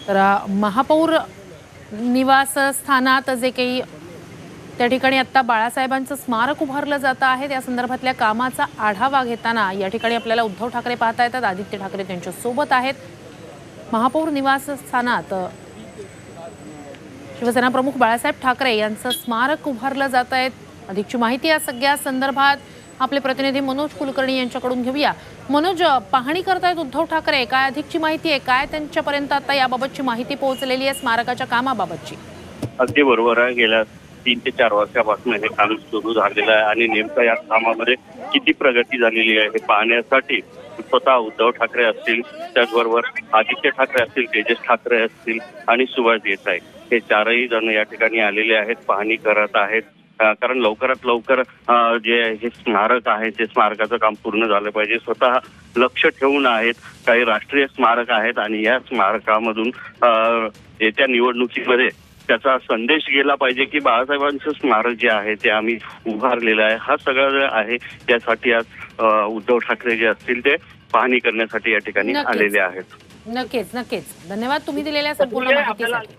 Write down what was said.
तर महापौर निवासस्थानात जे काही त्या ठिकाणी आता बाळासाहेबांचं स्मारक उभारलं जात आहे त्या संदर्भातल्या कामाचा आढावा घेताना या ठिकाणी आपल्याला उद्धव ठाकरे पाहता येतात। आदित्य ठाकरे त्यांच्या सोबत आहेत। महापौर निवासस्थानात शिवसेना प्रमुख बाळासाहेब ठाकरे यांचं स्मारक उभारलं जात आहे। अधिकची माहिती या सगळ्या संदर्भात आपले प्रतिनिधी मनोज कुलकर्णी यांच्याकडून घेऊया। मनोज, पाहणी करतायत उद्धव ठाकरे, काय अधिकची माहिती आहे, काय त्यांच्यापर्यंत आता याबाबतची माहिती पोहोचलेली आहे स्मारकाच्या कामाबाबतची? अगदी बरोबर आहे। गेल्या 3 ते 4 वर्षापासून हे काम सुरू झालेलं आहे आणि नेमकं या कामामध्ये किती प्रगती झालेली आहे हे पाहण्यासाठी स्वतः उद्धव ठाकरे असतील, त्याचबरोबर आदित्य ठाकरे असतील, तेजस ठाकरे असतील आणि सुभाष देसाई हे चारही जण या ठिकाणी आलेले आहेत, पाहणी करत आहेत। कारण लवकरात लवकर जे हे स्मारक आहे ते स्मारकाचं काम पूर्ण झालं पाहिजे। स्वतः लक्ष ठेवून आहेत। काही राष्ट्रीय स्मारक आहेत आणि या स्मारकामधून येत्या निवडणुकीमध्ये त्याचा संदेश गेला पाहिजे की बाळासाहेबांचं स्मारक जे आहे ते आम्ही उभारलेलं आहे। हा सगळा जे आहे त्यासाठी आज उद्धव ठाकरे जे असतील ते पाहणी करण्यासाठी या ठिकाणी आलेले आहेत। नक्कीच धन्यवाद तुम्ही दिलेल्या संपूर्ण माहितीसाठी।